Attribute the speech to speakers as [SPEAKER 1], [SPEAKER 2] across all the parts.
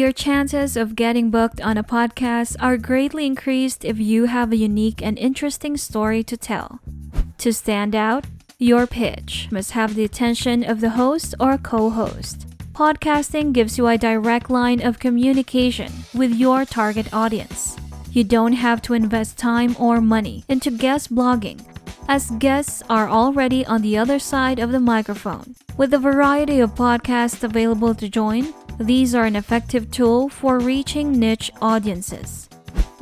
[SPEAKER 1] Your chances of getting booked on a podcast are greatly increased if you have a unique and interesting story to tell. To stand out, your pitch must have the attention of the host or co-host. Podcasting gives you a direct line of communication with your target audience. You don't have to invest time or money into guest blogging, as guests are already on the other side of the microphone. With a variety of podcasts available to join, these are an effective tool for reaching niche audiences.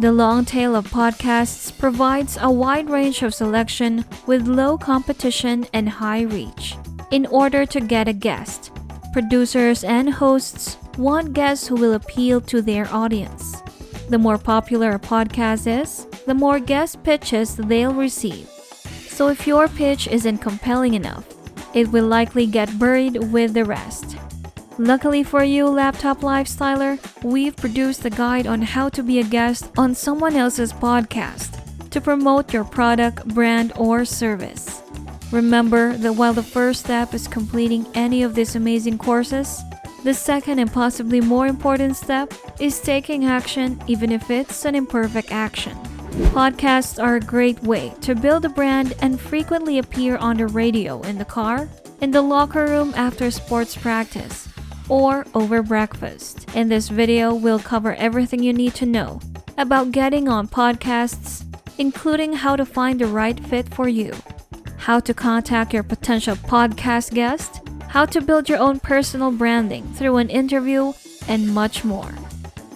[SPEAKER 1] The long tail of podcasts provides a wide range of selection with low competition and high reach. In order to get a guest, producers and hosts want guests who will appeal to their audience. The more popular a podcast is, the more guest pitches they'll receive. So if your pitch isn't compelling enough, it will likely get buried with the rest. Luckily for you, laptop lifestyler, we've produced a guide on how to be a guest on someone else's podcast to promote your product, brand, or service. Remember that while the first step is completing any of these amazing courses, the second and possibly more important step is taking action, even if it's an imperfect action. Podcasts are a great way to build a brand and frequently appear on the radio, in the car, in the locker room after sports practice, or over breakfast. In this video, we'll cover everything you need to know about getting on podcasts, including how to find the right fit for you, how to contact your potential podcast guest, how to build your own personal branding through an interview, and much more.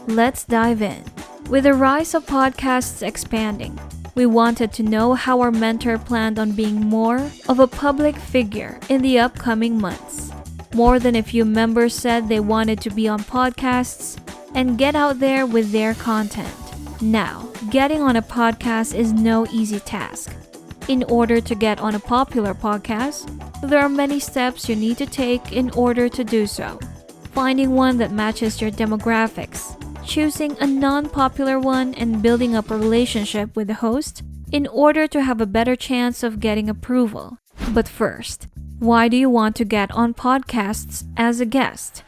[SPEAKER 1] Let's dive in. With the rise of podcasts expanding, we wanted to know how our mentor planned on being more of a public figure in the upcoming months. More than a few members said they wanted to be on podcasts and get out there with their content. Now, getting on a podcast is no easy task. In order to get on a popular podcast, there are many steps you need to take in order to do so. Finding one that matches your demographics, choosing a non-popular one, and building up a relationship with the host in order to have a better chance of getting approval. But first, why do you want to get on podcasts as a guest?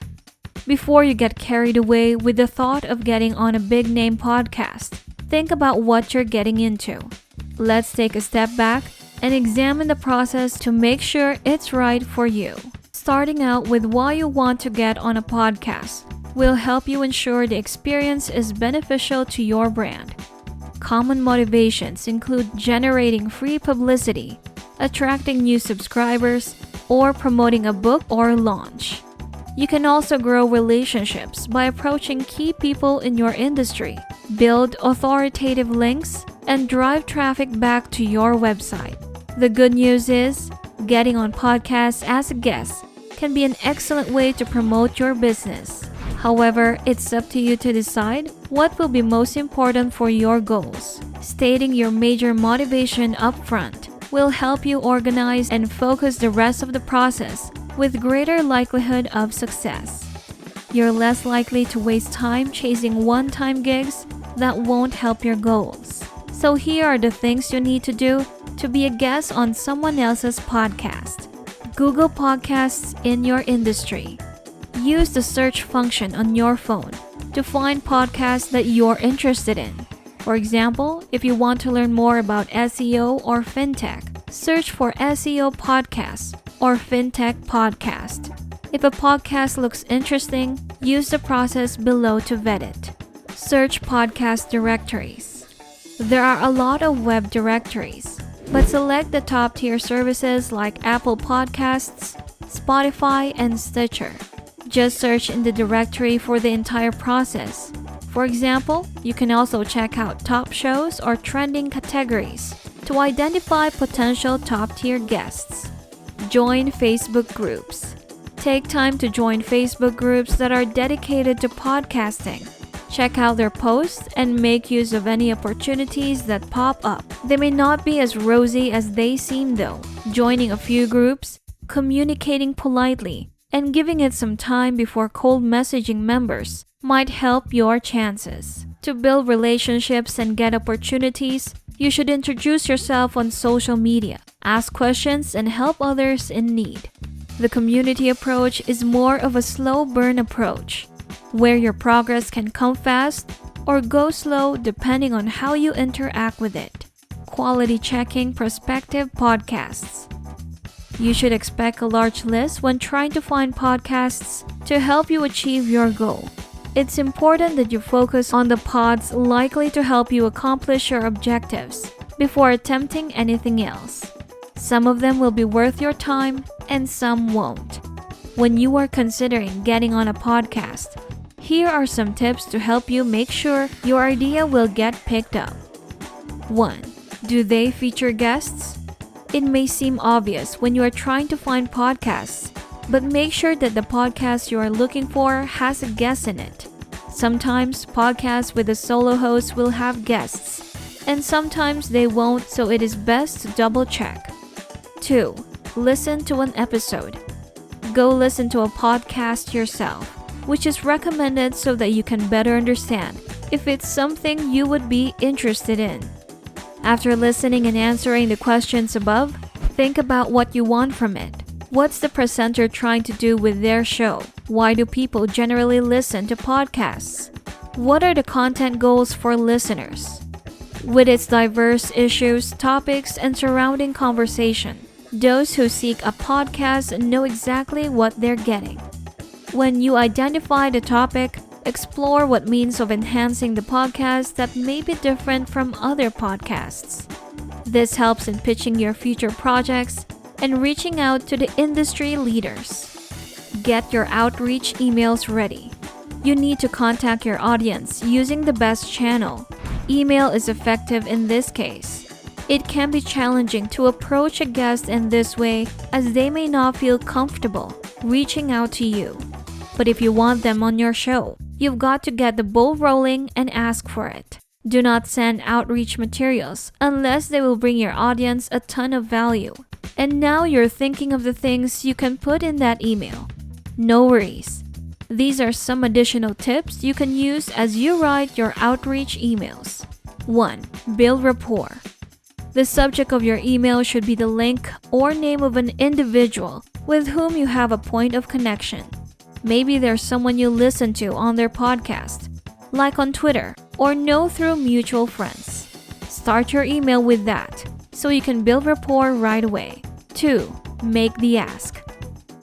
[SPEAKER 1] Before you get carried away with the thought of getting on a big-name podcast, think about what you're getting into. Let's take a step back and examine the process to make sure it's right for you. Starting out with why you want to get on a podcast will help you ensure the experience is beneficial to your brand. Common motivations include generating free publicity, attracting new subscribers, or promoting a book or launch. You can also grow relationships by approaching key people in your industry, build authoritative links, and drive traffic back to your website. The good news is, getting on podcasts as a guest can be an excellent way to promote your business. However, it's up to you to decide what will be most important for your goals. Stating your major motivation up front will help you organize and focus the rest of the process with greater likelihood of success. You're less likely to waste time chasing one-time gigs that won't help your goals. So here are the things you need to do to be a guest on someone else's podcast. Google podcasts in your industry. Use the search function on your phone to find podcasts that you're interested in. For example, if you want to learn more about SEO or fintech, search for SEO podcast or fintech podcast. If a podcast looks interesting, use the process below to vet it. Search podcast directories. There are a lot of web directories, but select the top-tier services like Apple Podcasts, Spotify, and Stitcher. Just search in the directory for the entire process. For example, you can also check out top shows or trending categories to identify potential top-tier guests. Join Facebook groups. Take time to join Facebook groups that are dedicated to podcasting. Check out their posts and make use of any opportunities that pop up. They may not be as rosy as they seem though. Joining a few groups, communicating politely, and giving it some time before cold messaging members might help your chances. To build relationships and get opportunities, you should introduce yourself on social media, ask questions, and help others in need. The community approach is more of a slow burn approach. where your progress can come fast or go slow depending on how you interact with it. Quality checking prospective podcasts. You should expect a large list when trying to find podcasts to help you achieve your goal. It's important that you focus on the pods likely to help you accomplish your objectives before attempting anything else. Some of them will be worth your time and some won't. When you are considering getting on a podcast, here are some tips to help you make sure your idea will get picked up. 1. Do they feature guests? It may seem obvious when you are trying to find podcasts, but make sure that the podcast you are looking for has a guest in it. Sometimes podcasts with a solo host will have guests, and sometimes they won't, so it is best to double check. 2. Listen to an episode. Go listen to a podcast yourself, which is recommended so that you can better understand if it's something you would be interested in. After listening and answering the questions above, think about what you want from it. What's the presenter trying to do with their show? Why do people generally listen to podcasts? What are the content goals for listeners? With its diverse issues, topics, and surrounding conversation, those who seek a podcast know exactly what they're getting. When you identify the topic, explore what means of enhancing the podcast that may be different from other podcasts. This helps in pitching your future projects and reaching out to the industry leaders. Get your outreach emails ready. You need to contact your audience using the best channel. Email is effective in this case. It can be challenging to approach a guest in this way as they may not feel comfortable reaching out to you. But if you want them on your show, you've got to get the ball rolling and ask for it. Do not send outreach materials unless they will bring your audience a ton of value. And now you're thinking of the things you can put in that email. No worries. These are some additional tips you can use as you write your outreach emails. 1. Build rapport. The subject of your email should be the link or name of an individual with whom you have a point of connection. Maybe there's someone you listen to on their podcast, like on Twitter, or know through mutual friends. Start your email with that, so you can build rapport right away. 2. Make the ask.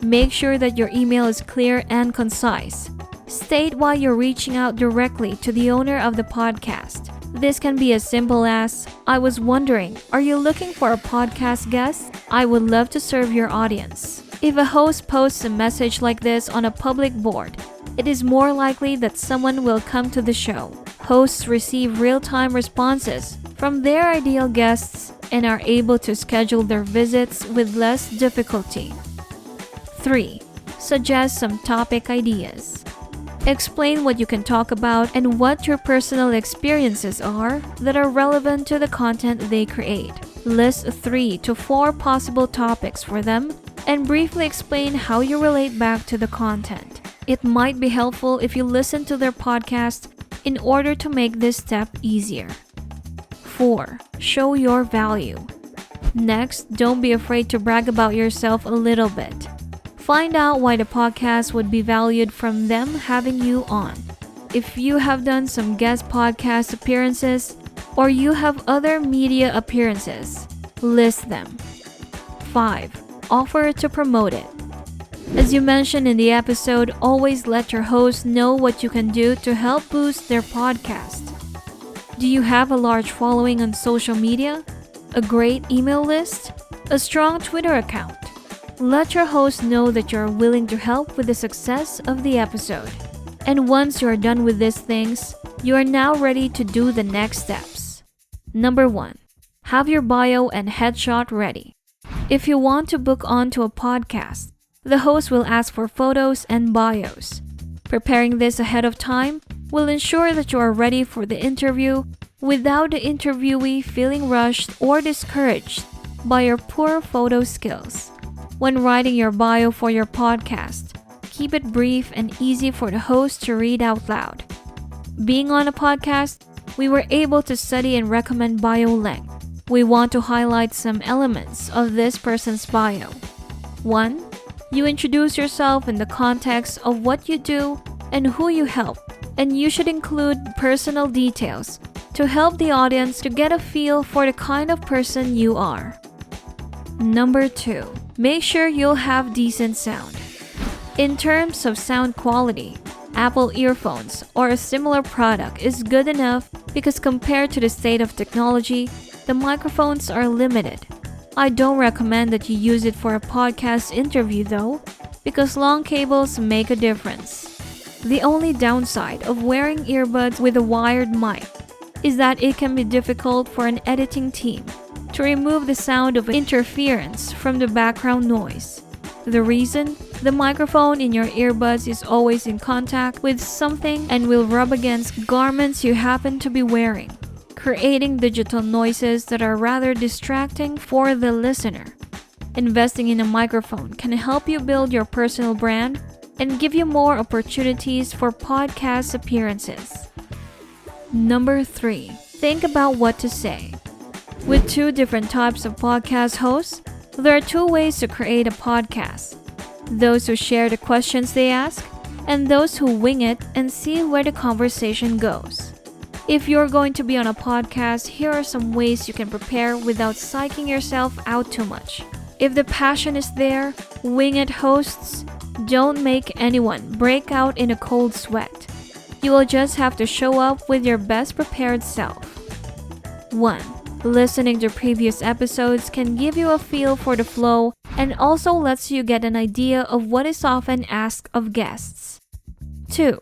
[SPEAKER 1] Make sure that your email is clear and concise. State why you're reaching out directly to the owner of the podcast. This can be as simple as, I was wondering, are you looking for a podcast guest? I would love to serve your audience. If a host posts a message like this on a public board, it is more likely that someone will come to the show. Hosts receive real-time responses from their ideal guests and are able to schedule their visits with less difficulty. 3. Suggest some topic ideas. Explain what you can talk about and what your personal experiences are that are relevant to the content they create. List 3 to 4 possible topics for them and briefly explain how you relate back to the content. It might be helpful if you listen to their podcast in order to make this step easier. 4. Show your value. Next, don't be afraid to brag about yourself a little bit. Find out why the podcast would be valued from them having you on. If you have done some guest podcast appearances or you have other media appearances, list them. 5. Offer to promote it. As you mentioned in the episode, always let your host know what you can do to help boost their podcast. Do you have a large following on social media? A great email list? A strong Twitter account? Let your host know that you're willing to help with the success of the episode. And once you're done with these things, you are now ready to do the next steps. Number 1. Have your bio and headshot ready. If you want to book onto a podcast, the host will ask for photos and bios. Preparing this ahead of time will ensure that you are ready for the interview without the interviewee feeling rushed or discouraged by your poor photo skills. When writing your bio for your podcast, keep it brief and easy for the host to read out loud. Being on a podcast, we were able to study and recommend bio length. We want to highlight some elements of this person's bio. 1. You introduce yourself in the context of what you do and who you help, and you should include personal details to help the audience to get a feel for the kind of person you are. Number 2. Make sure you'll have decent sound. In terms of sound quality, Apple earphones or a similar product is good enough because compared to the state of technology, the microphones are limited. I don't recommend that you use it for a podcast interview though, because long cables make a difference. The only downside of wearing earbuds with a wired mic is that it can be difficult for an editing team to remove the sound of interference from the background noise. The reason? The microphone in your earbuds is always in contact with something and will rub against garments you happen to be wearing, creating digital noises that are rather distracting for the listener. Investing in a microphone can help you build your personal brand and give you more opportunities for podcast appearances. Number 3. Think about what to say. With 2 different types of podcast hosts, there are 2 ways to create a podcast. Those who share the questions they ask, and those who wing it and see where the conversation goes. If you're going to be on a podcast, here are some ways you can prepare without psyching yourself out too much. If the passion is there, wing it hosts don't make anyone break out in a cold sweat. You will just have to show up with your best prepared self. 1. Listening to previous episodes can give you a feel for the flow and also lets you get an idea of what is often asked of guests. 2.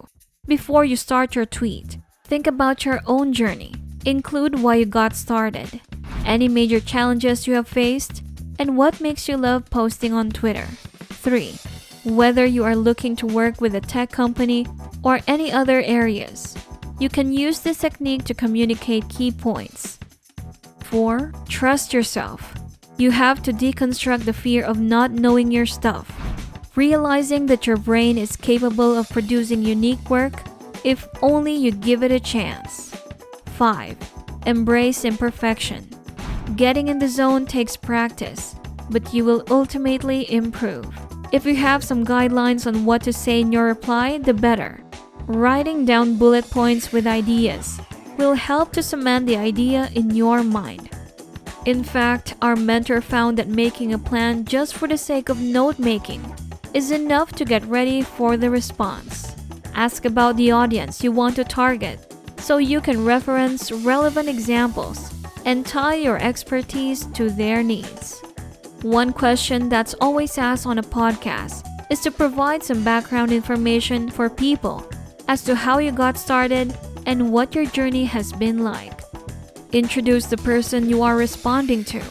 [SPEAKER 1] Before you start your tweet, think about your own journey. Include why you got started, any major challenges you have faced, and what makes you love posting on Twitter. 3. Whether you are looking to work with a tech company or any other areas, you can use this technique to communicate key points. 4. Trust yourself. You have to deconstruct the fear of not knowing your stuff, realizing that your brain is capable of producing unique work if only you give it a chance. 5. Embrace imperfection. Getting in the zone takes practice, but you will ultimately improve. If you have some guidelines on what to say in your reply, the better. Writing down bullet points with ideas will help to cement the idea in your mind. In fact, our mentor found that making a plan just for the sake of note-making is enough to get ready for the response. Ask about the audience you want to target so you can reference relevant examples and tie your expertise to their needs. One question that's always asked on a podcast is to provide some background information for people as to how you got started and what your journey has been like. Introduce the person you are responding to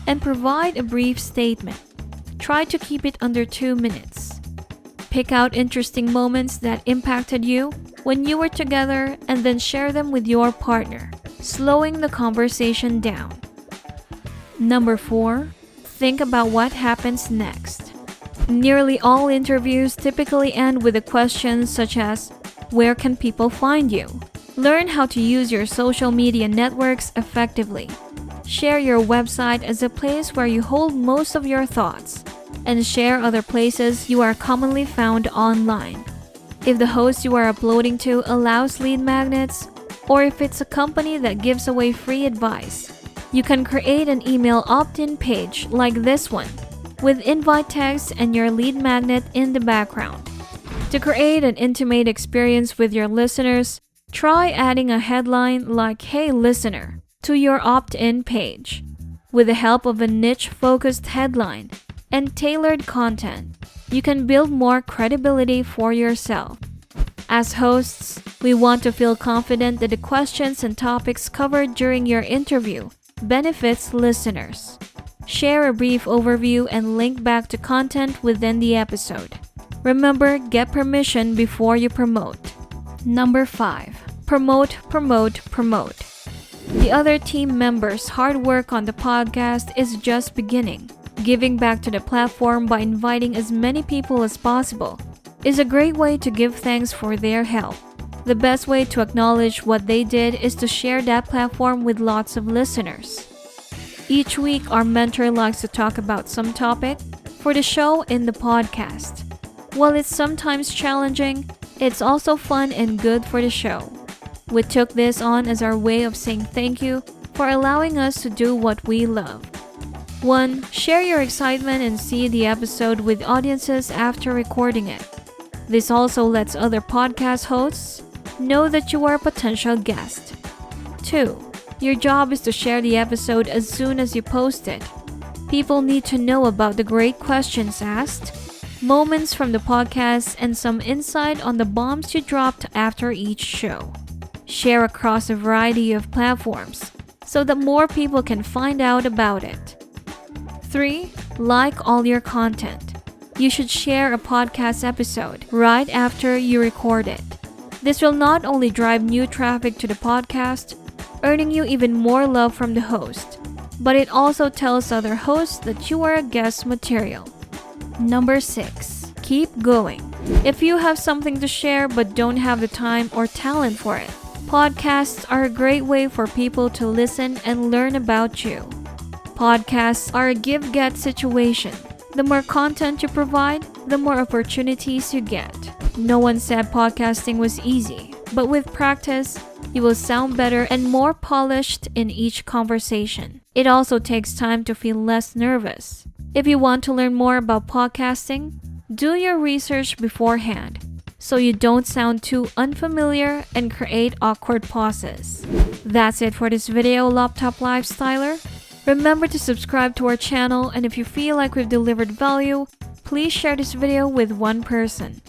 [SPEAKER 1] and provide a brief statement. Try to keep it under 2 minutes. Pick out interesting moments that impacted you when you were together and then share them with your partner, slowing the conversation down. Number 4. Think about what happens next. Nearly all interviews typically end with a question such as, where can people find you? Learn how to use your social media networks effectively. Share your website as a place where you hold most of your thoughts, and share other places you are commonly found online. If the host you are uploading to allows lead magnets, or if it's a company that gives away free advice, you can create an email opt-in page like this one, with invite text and your lead magnet in the background. To create an intimate experience with your listeners, try adding a headline like "Hey Listener" to your opt-in page. With the help of a niche-focused headline and tailored content, you can build more credibility for yourself. As hosts, we want to feel confident that the questions and topics covered during your interview benefits listeners. Share a brief overview and link back to content within the episode. Remember, get permission before you promote. Number 5. Promote, promote, promote. The other team members' hard work on the podcast is just beginning. Giving back to the platform by inviting as many people as possible is a great way to give thanks for their help. The best way to acknowledge what they did is to share that platform with lots of listeners. Each week, our mentor likes to talk about some topic for the show in the podcast. While it's sometimes challenging, It's also fun and good for the show. We took this on as our way of saying thank you for allowing us to do what we love. 1. Share your excitement and see the episode with audiences after recording it. This also lets other podcast hosts know that you are a potential guest. 2. Your job is to share the episode as soon as you post it. People need to know about the great questions asked, moments from the podcast, and some insight on the bombs you dropped after each show. Share across a variety of platforms so that more people can find out about it. 3. Like all your content. You should share a podcast episode right after you record it. This will not only drive new traffic to the podcast, earning you even more love from the host, but it also tells other hosts that you are a guest material. Number 6. Keep going. If you have something to share but don't have the time or talent for it, podcasts are a great way for people to listen and learn about you. Podcasts are a give-get situation. The more content you provide, the more opportunities you get. No one said podcasting was easy, but with practice, you will sound better and more polished in each conversation. It also takes time to feel less nervous. If you want to learn more about podcasting, do your research beforehand so you don't sound too unfamiliar and create awkward pauses. That's it for this video, Laptop Lifestyler. Remember to subscribe to our channel, and if you feel like we've delivered value, please share this video with one person.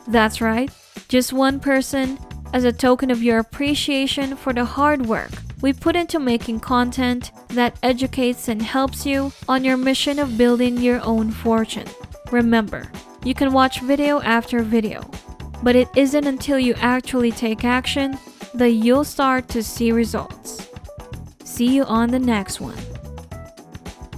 [SPEAKER 1] That's right, just one person, as a token of your appreciation for the hard work we put into making content that educates and helps you on your mission of building your own fortune. Remember, you can watch video after video, but it isn't until you actually take action that you'll start to see results. See you on the next one.